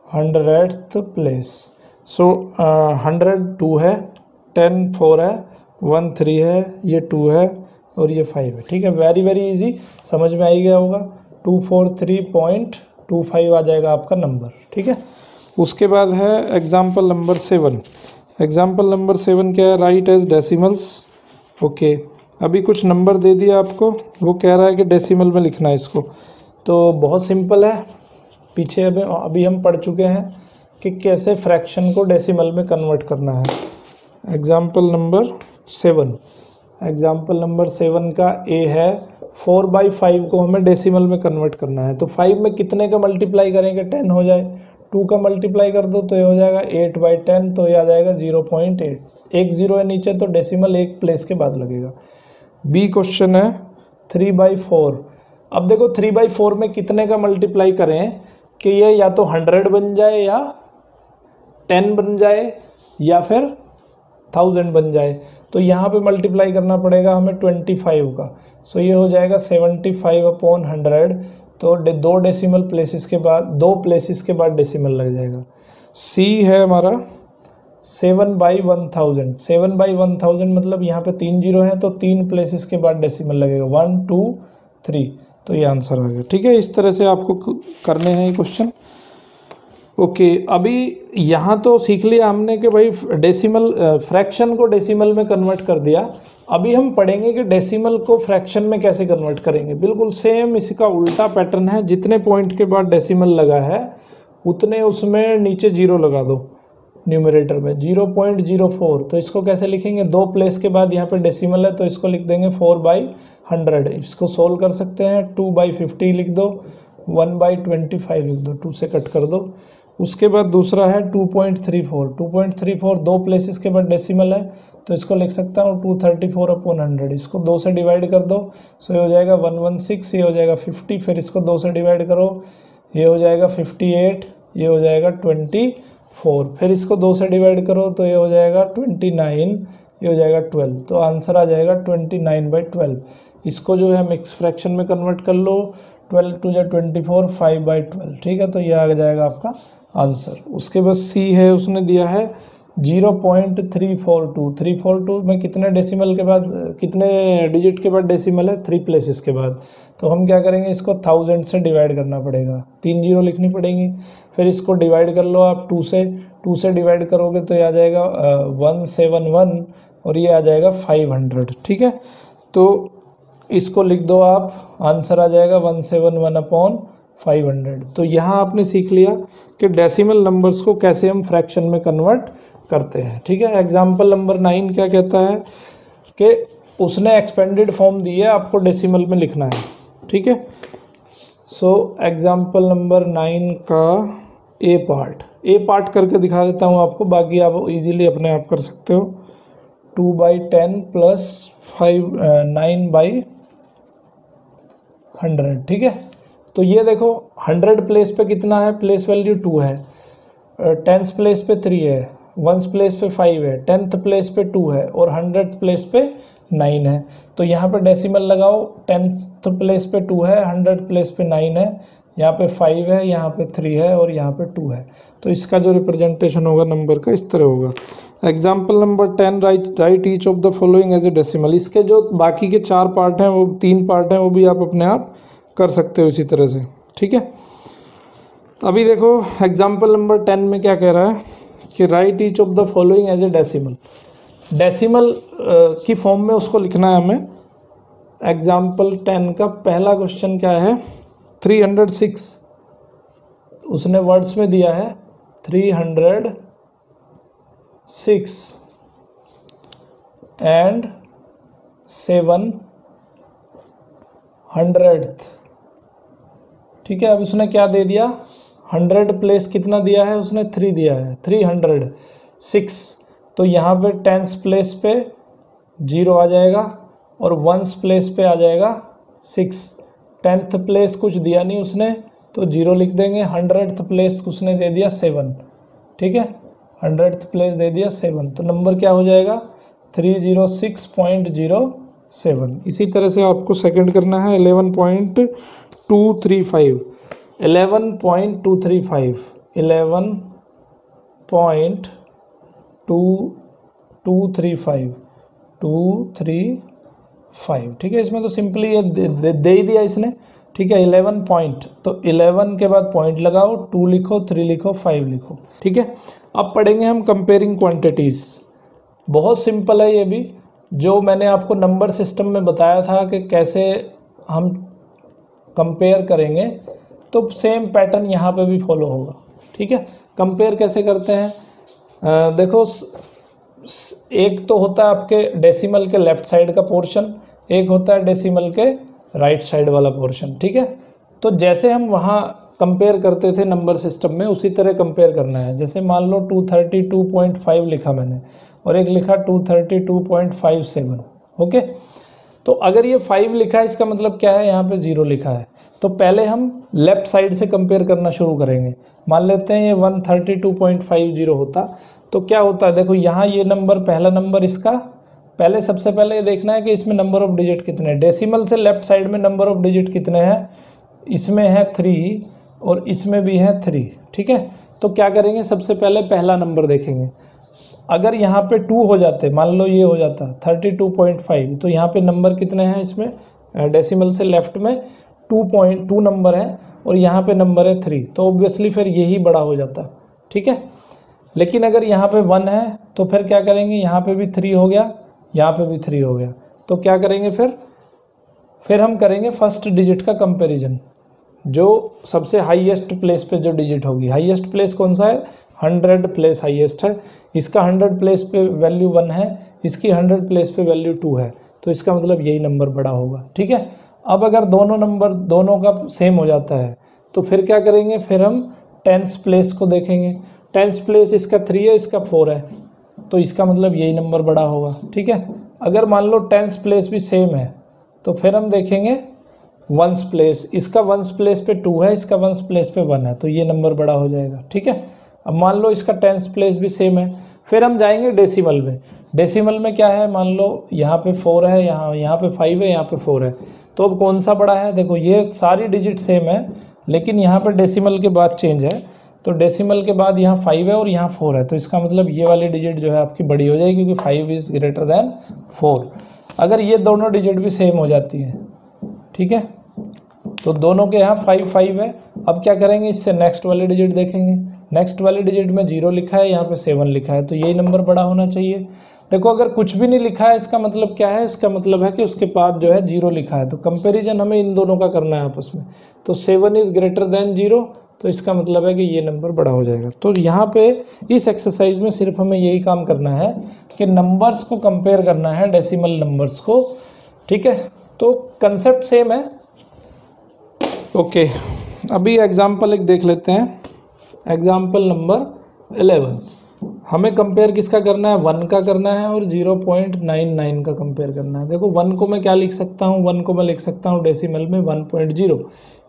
100th प्लेस। सो 100 2 है, 10 4 है, 1 3 है, ये 2 है और ये 5 है। ठीक है, वेरी वेरी इजी, समझ में आ ही गया होगा। 243.25 आ जाएगा आपका नंबर। ठीक है, उसके बाद है एग्जाम्पल नंबर 7। एग्जाम्पल नंबर 7 क्या है, राइट एज डेसिमल्स। ओके, अभी कुछ नंबर दे दिया आपको, वो कह रहा है कि डेसिमल में लिखना है इसको। तो बहुत सिंपल है, पीछे अभी हम पढ़ चुके हैं कि कैसे फ्रैक्शन को डेसिमल में कन्वर्ट करना है। एग्जाम्पल नंबर 7, एग्जाम्पल नंबर 7 का ए है 4/5 को हमें डेसिमल में कन्वर्ट करना है। तो 5 में कितने का मल्टीप्लाई करेंगे 10 हो जाए, 2 का मल्टीप्लाई कर दो तो ये हो जाएगा 8/10, तो ये आ जाएगा 0.8। एक जीरो है नीचे तो डेसिमल एक प्लेस के बाद लगेगा। बी क्वेश्चन है 3/4। अब देखो 3/4 में कितने का मल्टीप्लाई करें कि ये या तो 100 बन जाए या 10 बन जाए या फिर 1000 बन जाए। तो यहाँ पे मल्टीप्लाई करना पड़ेगा हमें 25 का। सो ये हो जाएगा 75/100। तो दो डेसिमल प्लेसेस के बाद, 2 प्लेसेस के बाद डेसिमल लग जाएगा। सी है हमारा 7/1000। 7/1000 मतलब यहाँ पे 3 जीरो हैं तो 3 प्लेसेस के बाद डेसिमल लगेगा, 1 2 3। तो ये आंसर आ गया। ठीक है, इस तरह से आपको करने हैं ये क्वेश्चन। ओके, अभी यहाँ तो सीख लिया हमने कि भाई डेसिमल, फ्रैक्शन को डेसिमल में कन्वर्ट कर दिया। अभी हम पढ़ेंगे कि डेसिमल को फ्रैक्शन में कैसे कन्वर्ट करेंगे। बिल्कुल सेम इसका उल्टा पैटर्न है, जितने पॉइंट के बाद डेसिमल लगा है उतने उसमें नीचे जीरो लगा दो न्यूमरेटर में, 0.04। तो इसको कैसे लिखेंगे, 2 प्लेस के बाद यहाँ पे डेसिमल है तो इसको लिख देंगे 4/100। इसको सोल्व कर सकते हैं, 2/50 लिख दो, 1/25 लिख दो, 2 से कट कर दो। उसके बाद दूसरा है 2.34। 2.34 2 प्लेसेस के बाद डेसिमल है तो इसको लिख सकता हूँ 234/100। इसको 2 से डिवाइड कर दो, सो ये हो जाएगा 116, ये हो जाएगा 50, फिर इसको 2 से डिवाइड करो, ये हो जाएगा 58, ये हो जाएगा 24, फिर इसको 2 से डिवाइड करो तो ये हो जाएगा 29, ये हो जाएगा 12। तो आंसर आ जाएगा 29/12। इसको जो है मिक्स फ्रैक्शन में कन्वर्ट कर लो, 12 2 जा 24, 5/12। ठीक है, तो ये आ जाएगा आपका आंसर। उसके बाद सी है, उसने दिया है 0.342। 342 में कितने डेसिमल के बाद, कितने डिजिट के बाद डेसिमल है, 3 प्लेसेस के बाद। तो हम क्या करेंगे, इसको 1000 से डिवाइड करना पड़ेगा, 3 जीरो लिखनी पड़ेंगी। फिर इसको डिवाइड कर लो आप 2 से, 2 से डिवाइड करोगे तो ये आ जाएगा 171 और ये आ जाएगा 500। ठीक है, तो इसको लिख दो आप, आंसर आ जाएगा 171/500। तो यहाँ आपने सीख लिया कि डेसिमल नंबर्स को कैसे हम फ्रैक्शन में कन्वर्ट करते हैं। ठीक है, एग्जाम्पल नंबर 9 क्या कहता है कि उसने एक्सपेंडेड फॉर्म दी है, आपको डेसिमल में लिखना है। ठीक है, सो एग्जाम्पल नंबर 9 का ए पार्ट करके दिखा देता हूँ आपको, बाकी आप इजीली अपने आप कर सकते हो। 2/10 प्लस 9/100। ठीक है, तो ये देखो 100 प्लेस पे कितना है, प्लेस वैल्यू 2 है, 10th प्लेस पे 3 है, 1st प्लेस पे 5 है, 10th प्लेस पे 2 है और 100th प्लेस पे 9 है। तो यहाँ पे डेसिमल लगाओ, 10th प्लेस पे 2 है, 100th प्लेस पे 9 है, यहाँ पे 5 है, यहाँ पे 3 है और यहाँ पे 2 है। तो इसका जो रिप्रेजेंटेशन होगा नंबर का इस तरह होगा। Example number 10, write each of the following as a decimal. इसके जो बाकी के 4 पार्ट हैं, वो 3 पार्ट हैं, वो भी आप अपने आप कर सकते हो इसी तरह से, ठीक है। अभी देखो एग्जाम्पल नंबर 10 में क्या कह रहा है कि write each of the following as a decimal. Decimal की फॉर्म में उसको लिखना है हमें। एग्जाम्पल 10 का पहला क्वेश्चन क्या है, 306 उसने वर्ड्स में दिया है 306 एंड 700th, ठीक है। अब उसने क्या दे दिया, 100 प्लेस कितना दिया है उसने, 3 दिया है, 306। तो यहाँ पे 10th प्लेस पे 0 आ जाएगा और 1st प्लेस पे आ जाएगा 6। 10th प्लेस कुछ दिया नहीं उसने तो 0 लिख देंगे। 100th प्लेस उसने दे दिया 7, ठीक है, 100th प्लेस दे दिया 7, तो नंबर क्या हो जाएगा 306.07। इसी तरह से आपको सेकंड करना है 11.235 11.235 11.235 235, ठीक है। इसमें तो सिंपली ये दे ही दिया इसने, ठीक है। 11 पॉइंट, तो 11 के बाद पॉइंट लगाओ, 2 लिखो, 3 लिखो, 5 लिखो, ठीक है। अब पढ़ेंगे हम कंपेयरिंग क्वांटिटीज़। बहुत सिंपल है ये भी, जो मैंने आपको नंबर सिस्टम में बताया था कि कैसे हम कंपेयर करेंगे, तो सेम पैटर्न यहाँ पे भी फॉलो होगा, ठीक है। कंपेयर कैसे करते हैं, देखो एक तो होता है आपके डेसिमल के लेफ्ट साइड का पोर्शन, एक होता है डेसिमल के राइट साइड वाला पोर्शन, ठीक है। तो जैसे हम वहाँ कंपेयर करते थे नंबर सिस्टम में, उसी तरह कंपेयर करना है। जैसे मान लो 232.5 लिखा मैंने और एक लिखा 232.57, ओके। तो अगर ये 5 लिखा है इसका मतलब क्या है, यहाँ पे 0 लिखा है। तो पहले हम लेफ्ट साइड से कंपेयर करना शुरू करेंगे। मान लेते हैं ये 132.50 होता, तो क्या होता है, देखो यहाँ ये नंबर, पहला नंबर इसका, पहले सबसे पहले ये देखना है कि इसमें नंबर ऑफ डिजिट कितने हैं। डेसिमल से लेफ्ट साइड में नंबर ऑफ डिजिट कितने हैं, इसमें है 3 और इसमें भी है 3, ठीक है। तो क्या करेंगे, सबसे पहले पहला नंबर देखेंगे। अगर यहाँ पे 2 हो जाते, मान लो ये हो जाता 32.5, तो यहाँ पे नंबर कितने हैं इसमें, डेसिमल से लेफ्ट में 2.2 नंबर है और यहाँ पे नंबर है 3, तो ऑब्वियसली फिर यही बड़ा हो जाता, ठीक है। लेकिन अगर यहाँ पे 1 है तो फिर क्या करेंगे, यहाँ पे भी 3 हो गया, यहाँ पे भी 3 हो गया, तो क्या करेंगे फिर हम करेंगे फर्स्ट डिजिट का कंपैरिजन। जो सबसे हाईएस्ट प्लेस पे जो डिजिट होगी, हाईएस्ट प्लेस कौन सा है, 100 प्लेस हाईएस्ट है। इसका 100 प्लेस पे वैल्यू 1 है, इसकी 100 प्लेस पे वैल्यू 2 है, तो इसका मतलब यही नंबर बड़ा होगा, ठीक है। अब अगर दोनों नंबर दोनों का सेम हो जाता है तो फिर क्या करेंगे, फिर हम 10th प्लेस को देखेंगे। 10th प्लेस इसका 3 है, इसका 4 है, तो इसका मतलब यही नंबर बड़ा होगा, ठीक है। अगर मान लो 10th प्लेस भी सेम है तो फिर हम देखेंगे 1st प्लेस, इसका 1st प्लेस पे 2 है, इसका 1st प्लेस पे 1 है, तो ये नंबर बड़ा हो जाएगा, ठीक है। अब मान लो इसका 10th प्लेस भी सेम है, फिर हम जाएंगे डेसिमल में। डेसिमल में क्या है, मान लो यहाँ पे 4 है, यहाँ पे 5 है, यहाँ पे 4 है, तो अब कौन सा बड़ा है, देखो ये सारी डिजिट सेम है, लेकिन यहाँ पर डेसिमल के बाद चेंज है, तो डेसिमल के बाद यहाँ 5 है और यहाँ 4 है, तो इसका मतलब ये वाली डिजिट जो है आपकी बड़ी हो जाएगी, क्योंकि 5 इज़ ग्रेटर देन 4। अगर ये दोनों डिजिट भी सेम हो जाती है, ठीक है, तो दोनों के यहाँ 5 5 है। अब क्या करेंगे, इससे नेक्स्ट वाली डिजिट देखेंगे। नेक्स्ट वाली डिजिट में 0 लिखा है, यहाँ पे 7 लिखा है, तो यही नंबर बड़ा होना चाहिए। देखो अगर कुछ भी नहीं लिखा है, इसका मतलब क्या है, इसका मतलब है कि उसके बाद जो है 0 लिखा है, तो कंपैरिजन हमें इन दोनों का करना है आपस में। तो 7 इज़ ग्रेटर देन 0, तो इसका मतलब है कि ये नंबर बड़ा हो जाएगा। तो यहाँ पे इस एक्सरसाइज में सिर्फ हमें यही काम करना है कि नंबर्स को कंपेयर करना है, डेसिमल नंबर्स को, ठीक है। तो कंसेप्ट सेम है, ओके। अभी एग्जाम्पल एक देख लेते हैं, एग्जाम्पल नंबर 11। हमें कंपेयर किसका करना है, 1 का करना है और 0.99 का कंपेयर करना है। देखो 1 को मैं क्या लिख सकता हूँ, 1 को मैं लिख सकता हूँ डेसिमल में 1.0,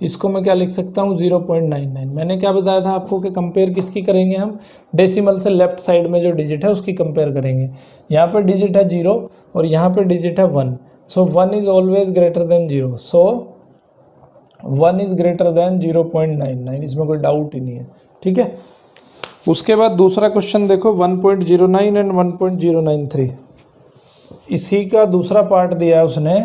इसको मैं क्या लिख सकता हूँ 0.99। मैंने क्या बताया था आपको कि कंपेयर किसकी करेंगे हम, डेसिमल से लेफ्ट साइड में जो डिजिट है उसकी कंपेयर करेंगे। यहाँ पर डिजिट है 0 और यहाँ पर डिजिट है 1, सो 1 is always greater than 0, so 1 is greater than 0.99, इसमें कोई डाउट ही नहीं है, ठीक है। उसके बाद दूसरा क्वेश्चन देखो 1.09 एंड 1.093, इसी का दूसरा पार्ट दिया है उसने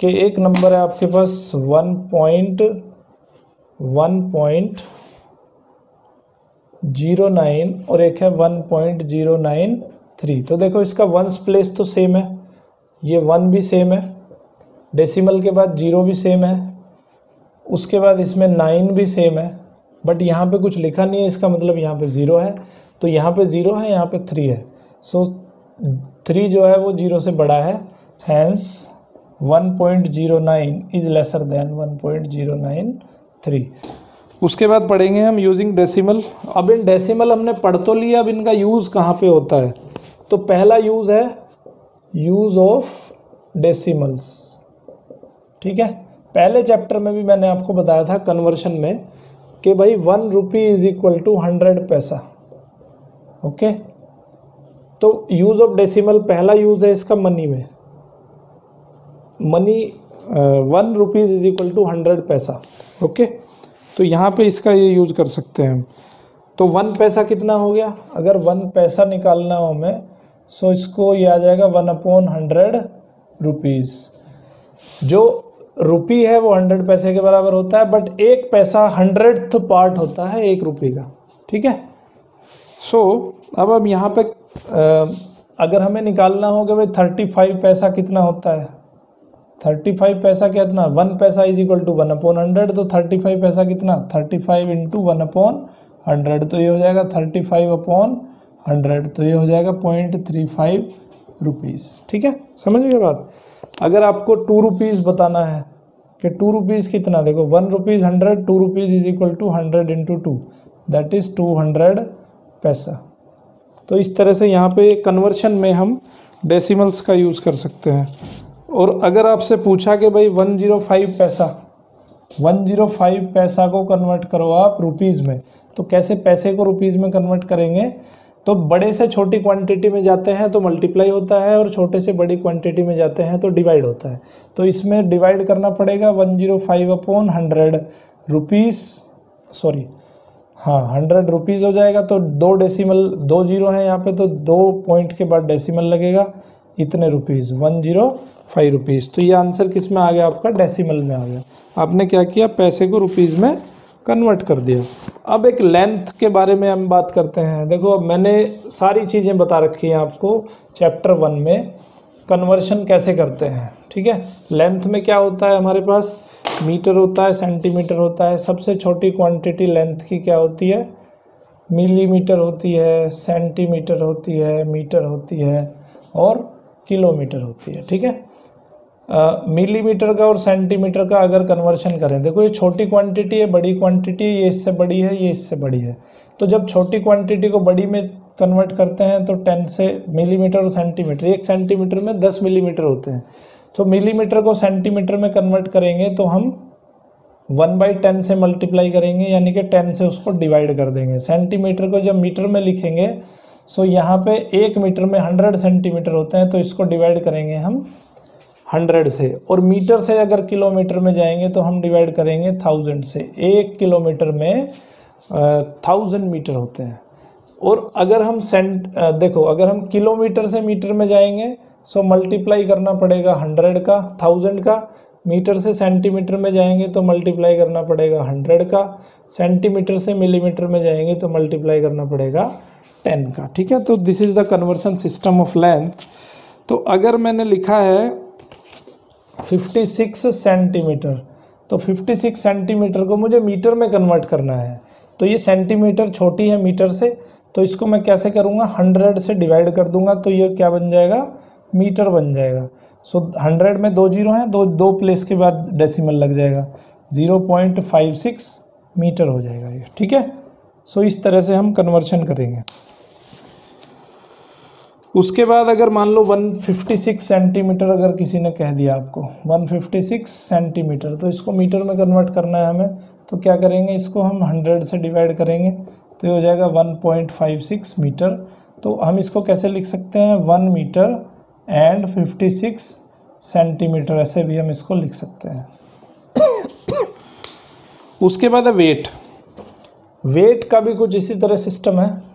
कि एक नंबर है आपके पास 1.09 और एक है 1.093। तो देखो इसका वंस प्लेस तो सेम है, ये 1 भी सेम है, डेसिमल के बाद 0 भी सेम है, उसके बाद इसमें 9 भी सेम है, बट यहाँ पे कुछ लिखा नहीं है, इसका मतलब यहाँ पे 0 है। तो यहाँ पे 0 है, यहाँ पे 3 है। सो 3 जो है वो 0 से बड़ा है, हैंस 1.09 इज लेसर देन 1.093। उसके बाद पढ़ेंगे हम यूजिंग डेसिमल। अब इन डेसिमल हमने पढ़ तो लिया, अब इनका यूज़ कहाँ पे होता है। तो पहला यूज़ है यूज़ ऑफ डेसिमल्स। ठीक है, पहले चैप्टर में भी मैंने आपको बताया था कन्वर्शन में कि भाई 1 रुपी इज इक्वल टू 100 पैसा। ओके, तो यूज़ ऑफ डेसिमल पहला यूज़ है इसका मनी में। Money 1 rupees is equal to 100 पैसा। ओके, तो यहाँ पे इसका ये यूज़ कर सकते हैं हम। तो 1 पैसा कितना हो गया, अगर 1 पैसा निकालना हो हमें, सो इसको ये आ जाएगा 1/100 रुपीज़। जो रुपी है वो 100 पैसे के बराबर होता है, बट एक पैसा 100th पार्ट होता है 1 रुपये का। ठीक है, सो अब यहाँ पे अगर हमें निकालना हो कि भाई 35 पैसा कितना होता है, 35 पैसा कितना, 1 पैसा इज इक्वल टू 1/100। तो 35 पैसा कितना, 35 इंटू 1/100, तो ये हो जाएगा 35/100, तो ये हो जाएगा 0.35 रुपीज़। ठीक है, समझ गए बात। अगर आपको 2 रुपीज़ बताना है कि 2 रुपीज़ कितना, देखो 1 rupees 100, 2 rupees is equal to 100 into 2, that is 200 पैसा। तो इस तरह से यहाँ पे कन्वर्शन में हम डेसिमल्स का यूज़ कर सकते हैं। और अगर आपसे पूछा कि भाई 105 पैसा, 105 पैसा को कन्वर्ट करो आप रुपीज़ में, तो कैसे पैसे को रुपीज़ में कन्वर्ट करेंगे। तो बड़े से छोटी क्वांटिटी में जाते हैं तो मल्टीप्लाई होता है, और छोटे से बड़ी क्वांटिटी में जाते हैं तो डिवाइड होता है। तो इसमें डिवाइड करना पड़ेगा 105/100 रुपीज़, सॉरी हाँ 100 रुपीज़ हो जाएगा। तो 2 डेसिमल 2 जीरो हैं यहाँ पे, तो 2 पॉइंट के बाद डेसिमल लगेगा, इतने रुपीज़ 105 रुपीज़। तो ये आंसर किस में आ गया आपका, डेसिमल में आ गया। आपने क्या किया, पैसे को रुपीज़ में कन्वर्ट कर दिया। अब एक लेंथ के बारे में हम बात करते हैं। देखो अब मैंने सारी चीज़ें बता रखी हैं आपको चैप्टर 1 में, कन्वर्शन कैसे करते हैं। ठीक है, लेंथ में क्या होता है हमारे पास, मीटर होता है, सेंटीमीटर होता है। सबसे छोटी क्वांटिटी लेंथ की क्या होती है, मिलीमीटर होती है, सेंटीमीटर होती है, मीटर होती है और किलोमीटर होती है। ठीक है, मिलीमीटर का और सेंटीमीटर का अगर कन्वर्शन करें, देखो ये छोटी क्वांटिटी है, बड़ी क्वांटिटी है, ये इससे बड़ी है, ये इससे बड़ी है। तो जब छोटी क्वांटिटी को बड़ी में कन्वर्ट करते हैं तो 10 से मिलीमीटर और सेंटीमीटर, 1 सेंटीमीटर में 10 मिलीमीटर होते हैं। तो मिलीमीटर को सेंटीमीटर में कन्वर्ट करेंगे तो हम 1/10 से मल्टीप्लाई करेंगे, यानी कि 10 से उसको डिवाइड कर देंगे। सेंटीमीटर को जब मीटर में लिखेंगे, सो यहाँ पे 1 मीटर में 100 सेंटीमीटर होते हैं, तो इसको डिवाइड करेंगे हम 100 से। और मीटर से अगर किलोमीटर में जाएंगे तो हम डिवाइड करेंगे 1000 से। 1 किलोमीटर में 1000 मीटर होते हैं। और अगर हम देखो अगर हम किलोमीटर से मीटर में जाएंगे, सो मल्टीप्लाई करना पड़ेगा 100 का, 1000 का। मीटर से सेंटीमीटर में जाएंगे तो मल्टीप्लाई करना पड़ेगा 100 का। सेंटीमीटर से मिलीमीटर में जाएंगे तो मल्टीप्लाई करना पड़ेगा 10 का। ठीक है, तो this is the conversion system of length. तो अगर मैंने लिखा है 56 सेंटीमीटर, तो 56 सेंटीमीटर को मुझे मीटर में कन्वर्ट करना है। तो ये सेंटीमीटर छोटी है मीटर से, तो इसको मैं कैसे करूँगा, 100 से डिवाइड कर दूंगा, तो ये क्या बन जाएगा, मीटर बन जाएगा। सो 100 में 2 जीरो हैं, दो प्लेस के बाद डेसिमल लग जाएगा, 0.56 मीटर हो जाएगा ये। ठीक है, सो इस तरह से हम कन्वर्शन करेंगे। उसके बाद अगर मान लो 156 सेंटीमीटर अगर किसी ने कह दिया आपको 156 सेंटीमीटर, तो इसको मीटर में कन्वर्ट करना है हमें। तो क्या करेंगे, इसको हम 100 से डिवाइड करेंगे, तो ये हो जाएगा 1.56 मीटर। तो हम इसको कैसे लिख सकते हैं, 1 मीटर एंड 56 सेंटीमीटर, ऐसे भी हम इसको लिख सकते हैं। उसके बाद है वेट। वेट का भी कुछ इसी तरह सिस्टम है।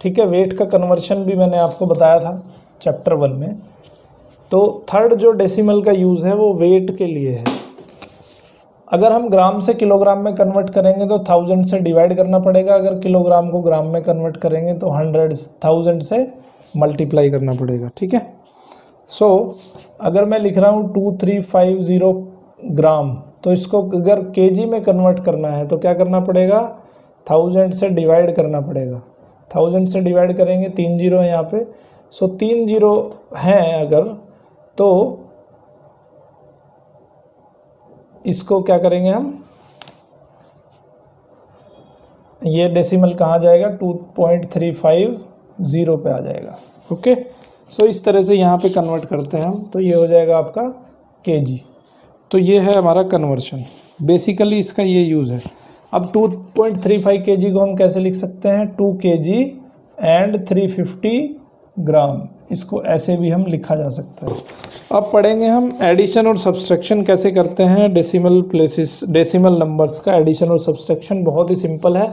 ठीक है, वेट का कन्वर्शन भी मैंने आपको बताया था चैप्टर 1 में। तो थर्ड जो डेसिमल का यूज़ है वो वेट के लिए है। अगर हम ग्राम से किलोग्राम में कन्वर्ट करेंगे तो 1000 से डिवाइड करना पड़ेगा, अगर किलोग्राम को ग्राम में कन्वर्ट करेंगे तो 1000 से मल्टीप्लाई करना पड़ेगा। ठीक है। सो अगर मैं लिख रहा हूँ 2350 ग्राम, तो इसको अगर केजी में कन्वर्ट करना है तो क्या करना पड़ेगा, 1000 से डिवाइड करना पड़ेगा। 1000 से डिवाइड करेंगे, 3 जीरो है यहाँ पे, सो 3 जीरो हैं अगर, तो इसको क्या करेंगे हम, ये डेसिमल कहाँ जाएगा, 2.350 पे आ जाएगा। ओके, सो इस तरह से यहाँ पे कन्वर्ट करते हैं हम, तो ये हो जाएगा आपका केजी। तो ये है हमारा कन्वर्शन, बेसिकली इसका ये यूज़ है। अब 2.35 केजी को हम कैसे लिख सकते हैं, 2 केजी एंड 350 ग्राम, इसको ऐसे भी हम लिखा जा सकता है। अब पढ़ेंगे हम एडिशन और सब्सट्रैक्शन कैसे करते हैं डेसिमल प्लेसेस, डेसिमल नंबर्स का एडिशन और सब्सट्रैक्शन बहुत ही सिंपल है।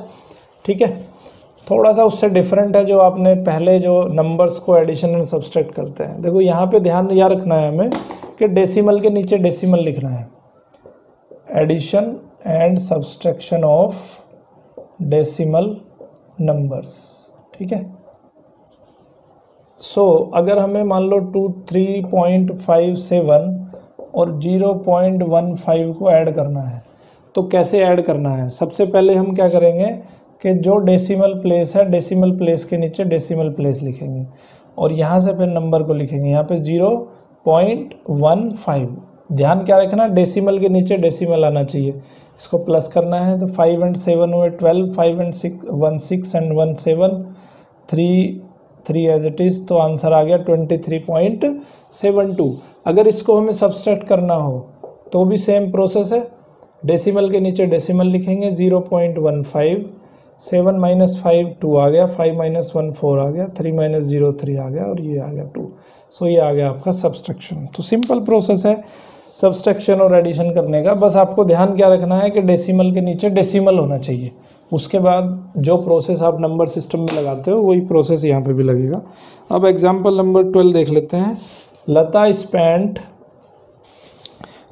ठीक है, थोड़ा सा उससे डिफरेंट है जो आपने पहले जो नंबर्स को एडिशन और सब्सट्रैक्ट करते हैं। देखो यहाँ पे ध्यान यह रखना है हमें कि डेसिमल के नीचे डेसिमल लिखना है, addition and subtraction of decimal numbers. ठीक है, सो अगर हमें मान लो 23.57 और 0.15 को ऐड करना है तो कैसे ऐड करना है, सबसे पहले हम क्या करेंगे कि जो डेसिमल प्लेस है, डेसिमल प्लेस के नीचे डेसिमल प्लेस लिखेंगे और यहाँ से फिर नंबर को लिखेंगे। यहाँ पे 0.15, ध्यान क्या रखना, डेसिमल के नीचे डेसिमल आना चाहिए, इसको प्लस करना है। तो 5 and 7 हुए 12, 5 and 6 1 6 and 1 7, 3 as it is, तो आंसर आ गया 23.72। अगर इसको हमें सब्सट्रैक्ट करना हो तो भी सेम प्रोसेस है, डेसिमल के नीचे डेसिमल लिखेंगे, 0.15, 7 - 5 2 आ गया, 5 - 1 4 आ गया, 3 - 0 3 आ गया और ये आ गया 2। सो ये आ गया आपका सब्सट्रैक्शन। तो सिंपल प्रोसेस है सब्सट्रैक्शन और एडिशन करने का, बस आपको ध्यान क्या रखना है कि डेसिमल के नीचे डेसिमल होना चाहिए। उसके बाद जो प्रोसेस आप नंबर सिस्टम में लगाते हो वही प्रोसेस यहाँ पे भी लगेगा। अब एग्जांपल नंबर 12 देख लेते हैं। Lata spent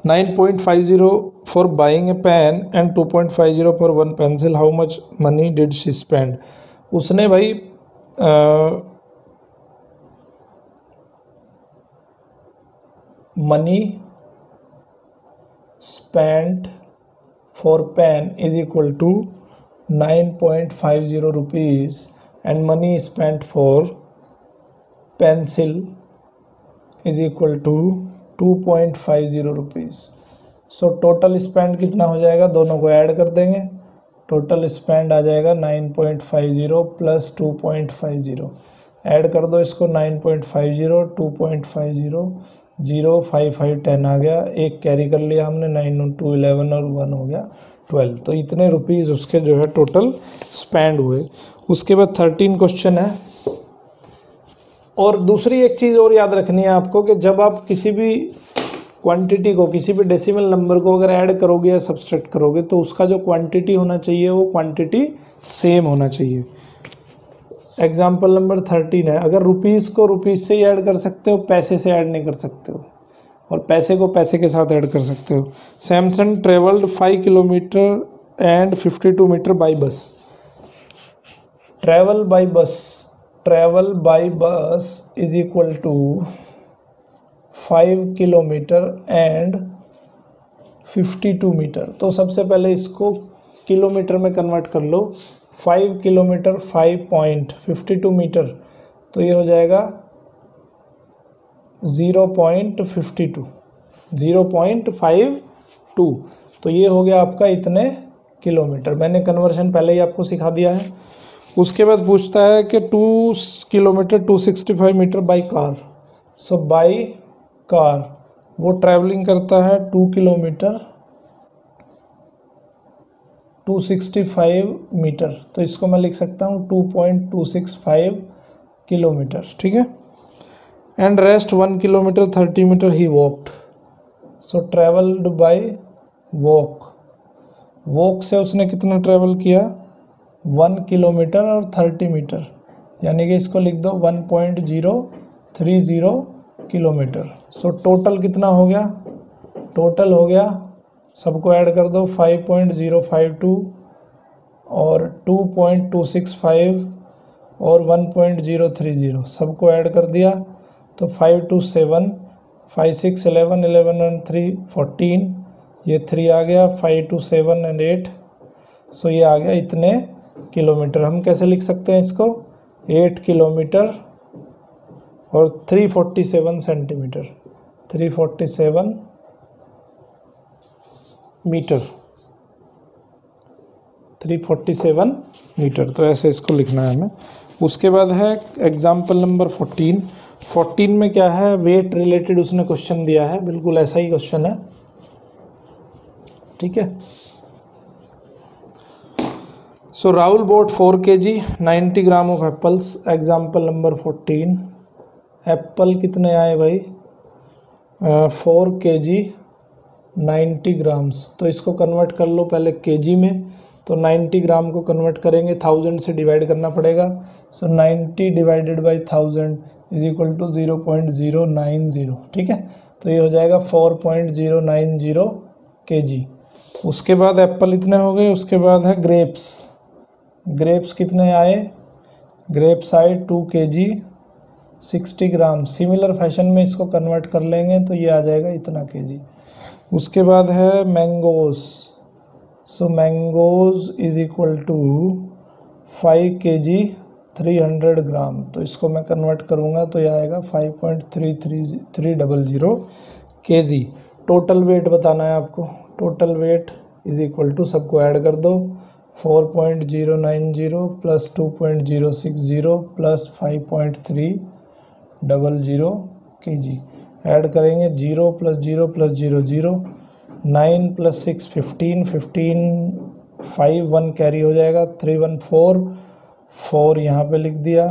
9.50 for buying a pen and 2.50 for one pencil, how much money did she spend. उसने भाई money spent for pen is equal to 9.50 rupees and money spent for pencil is equal to 2.50 rupees. So total spend कितना हो जाएगा, दोनों को add कर देंगे, total spend आ जाएगा 9.50 प्लस 2.50, ऐड कर दो इसको, 9.50 2.50 0 5 5 10 आ गया, एक कैरी कर लिया हमने, 9 और 2 11 और 1 हो गया 12। तो इतने रुपीज़ उसके जो है टोटल स्पेंड हुए। उसके बाद 13 क्वेश्चन है। और दूसरी एक चीज़ और याद रखनी है आपको कि जब आप किसी भी क्वांटिटी को, किसी भी डेसिमल नंबर को अगर ऐड करोगे या सब्सट्रैक्ट करोगे तो उसका जो क्वांटिटी होना चाहिए वो क्वांटिटी सेम होना चाहिए। एग्जाम्पल नंबर 13 है, अगर रुपीज़ को रुपीज़ से ही ऐड कर सकते हो, पैसे से ऐड नहीं कर सकते हो, और पैसे को पैसे के साथ ऐड कर सकते हो। Samson travelled 5 kilometre and 52 metre by bus. Travel by bus is equal to 5 kilometre and 52 metre. तो सबसे पहले इसको किलोमीटर में कन्वर्ट कर लो, 5 किलोमीटर 5.52 मीटर, तो ये हो जाएगा 0.52, तो ये हो गया आपका इतने किलोमीटर। मैंने कन्वर्शन पहले ही आपको सिखा दिया है। उसके बाद पूछता है कि 2 kilometre 265 metre by car. So by car वो ट्रैवलिंग करता है 2 किलोमीटर 265 मीटर, तो इसको मैं लिख सकता हूँ 2.265 किलोमीटर। ठीक है, एंड रेस्ट 1 किलोमीटर 30 मीटर ही walked. So travelled by walk से उसने कितना ट्रैवल किया, 1 किलोमीटर और 30 मीटर, यानी कि इसको लिख दो 1.030 किलोमीटर। सो टोटल कितना हो गया, टोटल हो गया, सबको ऐड कर दो, 5.052 और 2.265 और 1.030, सबको ऐड कर दिया तो 5 2 7, 5 6 11, 11 and 3 14, ये 3 आ गया, 5 2 7 and 8, सो ये आ गया इतने किलोमीटर। हम कैसे लिख सकते हैं इसको, 8 किलोमीटर और 347 सेंटीमीटर, 347 मीटर, 347 मीटर, तो ऐसे इसको लिखना है हमें। उसके बाद है एग्जाम्पल नंबर 14। 14 में क्या है, वेट रिलेटेड उसने क्वेश्चन दिया है, बिल्कुल ऐसा ही क्वेश्चन है, ठीक है। So Rahul bought 4 kg 90 gram of apples, example number 14। Apple कितने आए भाई, 4 kg 90 ग्राम्स, तो इसको कन्वर्ट कर लो पहले केजी में, तो 90 ग्राम को कन्वर्ट करेंगे 1000 से डिवाइड करना पड़ेगा। So 90 divided by 1000 is equal to 0.090, ठीक है, तो ये हो जाएगा 4.090 kg। उसके बाद एप्पल इतने हो गए। उसके बाद है ग्रेप्स, ग्रेप्स कितने आए, ग्रेप्स आए 2 kg 60 ग्राम, सिमिलर फैशन में इसको कन्वर्ट कर लेंगे तो ये आ जाएगा इतना केजी। उसके बाद है mangoes, so mangoes is equal to 5 kg 300 gram, तो इसको मैं कन्वर्ट करूँगा तो ये आएगा 5.33300 kg। टोटल वेट बताना है आपको, total weight is equal to, सबको ऐड कर दो, 4.090 प्लस 2.060 प्लस 5.300 kg, ऐड करेंगे 0 प्लस 0 प्लस 0 0, 9 प्लस 6 15, 15 5 1 कैरी हो जाएगा, 3 1 4, 4 यहाँ पे लिख दिया,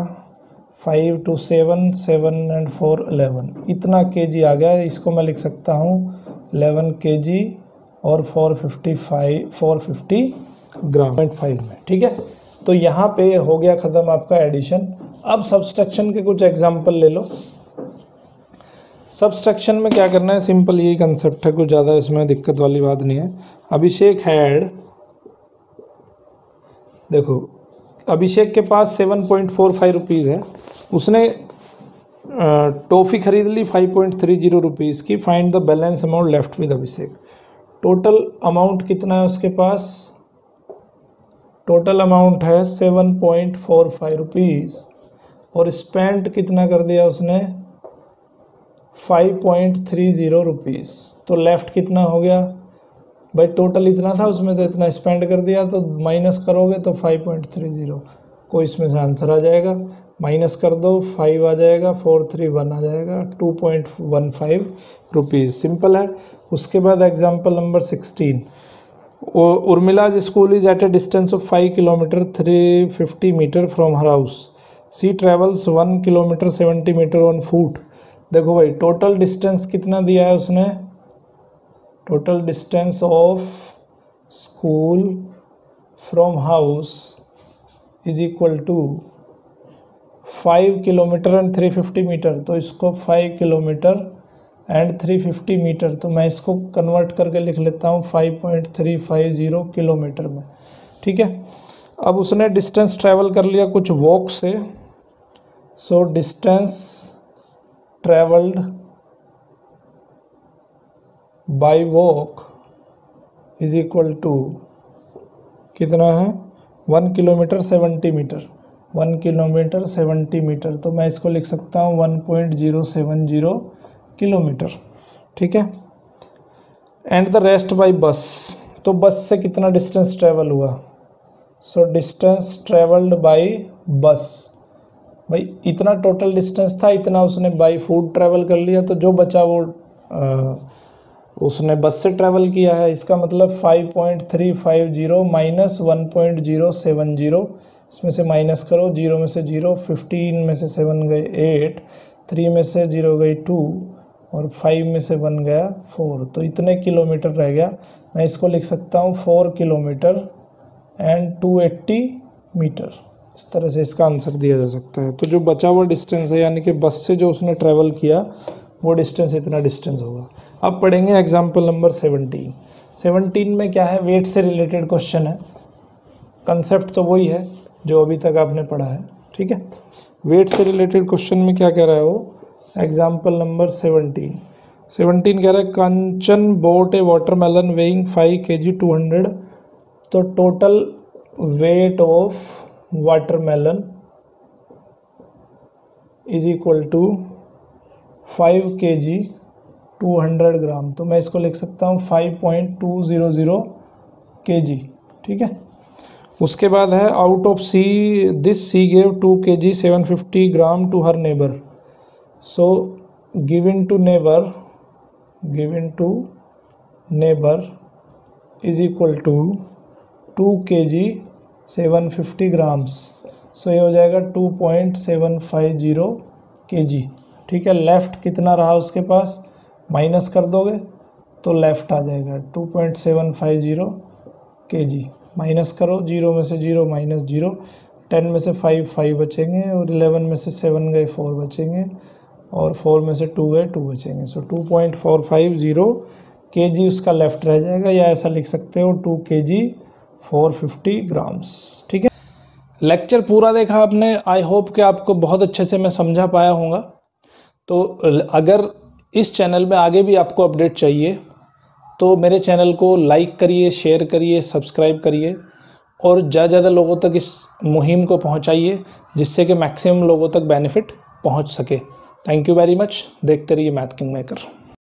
5 2 7, 7 and 4 11, इतना केजी आ गया। इसको मैं लिख सकता हूँ 11 kg और 450 ग्राम 0.5 में, ठीक है। तो यहाँ पे हो गया ख़त्म आपका एडिशन। अब सब्सट्रैक्शन के कुछ एग्जाम्पल ले लो। सब्सट्रैक्शन में क्या करना है, सिंपल यही कंसेप्ट है, कुछ ज़्यादा इसमें दिक्कत वाली बात नहीं है। अभिषेक हैड, देखो अभिषेक के पास 7.45 रुपीज़ है, उसने टॉफ़ी खरीद ली 5.30 रुपीज़ की, find the balance amount left with Abhishek. Total amount कितना है उसके पास, टोटल अमाउंट है 7.45 रुपीज़ और स्पेंड कितना कर दिया उसने 5.30 रुपीज़, तो लेफ़्ट कितना हो गया भाई, टोटल इतना था उसमें तो इतना स्पेंड कर दिया, तो माइनस करोगे तो 5.30 को इसमें से आंसर आ जाएगा, माइनस कर दो 5 आ जाएगा, 431 आ जाएगा, 2.15 रुपीज़, सिंपल है। उसके बाद example number 16। Urmila's school is at a distance of 5 kilometre 350 metre from her house, she travels 1 kilometre 70 metre on foot. देखो भाई टोटल डिस्टेंस कितना दिया है उसने, total distance of school from house is equal to 5 kilometre and 350 metre, तो इसको 5 kilometre and 350 metre, तो मैं इसको कन्वर्ट करके लिख लेता हूँ 5.350 किलोमीटर में, ठीक है। अब उसने डिस्टेंस ट्रैवल कर लिया कुछ वॉक से, so distance travelled by walk is equal to कितना है 1 किलोमीटर 70 मीटर, 1 किलोमीटर 70 मीटर, तो मैं इसको लिख सकता हूँ 1.070 किलोमीटर, ठीक है। एंड द रेस्ट बाय बस, तो बस से कितना डिस्टेंस ट्रैवल हुआ, सो डिस्टेंस ट्रैवल्ड बाय बस, भाई इतना टोटल डिस्टेंस था, इतना उसने बाय फूड ट्रैवल कर लिया, तो जो बचा वो उसने बस से ट्रैवल किया है, इसका मतलब 5.350 माइनस 1.070, इसमें से माइनस करो, 0 में से 0, 15 में से 7 गए 8, 3 में से 0 गई 2 और 5 में से 1 गया 4, तो इतने किलोमीटर रह गया। मैं इसको लिख सकता हूँ 4 किलोमीटर एंड 280 मीटर, इस तरह से इसका आंसर दिया जा सकता है। तो जो बचा हुआ डिस्टेंस है यानी कि बस से जो उसने ट्रैवल किया वो डिस्टेंस इतना डिस्टेंस होगा। अब पढ़ेंगे एग्जाम्पल नंबर 17। 17 में क्या है, वेट से रिलेटेड क्वेश्चन है। कंसेप्ट तो वही है जो अभी तक आपने पढ़ा है, ठीक है। वेट से रिलेटेड क्वेश्चन में क्या कह रहा है वो, एग्जाम्पल नंबर 17 कह रहा है Kanchan bought a watermelon weighing 5 kg 200। तो total weight of watermelon is equal to 5 kg 200 gram. तो मैं इसको लिख सकता हूँ 5.200 kg, ठीक है। उसके बाद है out of she this she gave 2 kg 750 gram to her neighbour. So given to neighbour is equal to 2 kg 750 grams. So ये हो जाएगा 2.750 kg, ठीक है। लेफ़्ट कितना रहा उसके पास, माइनस कर दोगे तो लेफ़्ट आ जाएगा 2.750 kg। माइनस करो, 0 में से 0 माइनस 0, 10 में से 5 बचेंगे, और 11 में से 7 गए 4 बचेंगे, और 4 में से 2 गए 2 बचेंगे। सो 2.450 kg उसका लेफ़्ट रह जाएगा, या ऐसा लिख सकते हो 2 kg 450 ग्राम्स, ठीक है। लेक्चर पूरा देखा आपने, आई होप कि आपको बहुत अच्छे से मैं समझा पाया होगा। तो अगर इस चैनल में आगे भी आपको अपडेट चाहिए तो मेरे चैनल को लाइक करिए, शेयर करिए, सब्सक्राइब करिए, और ज़्यादा लोगों तक इस मुहिम को पहुंचाइए, जिससे कि मैक्सिमम लोगों तक बेनिफिट पहुंच सके। Thank you very much. देखते रहिए मैथ किंग मेकर।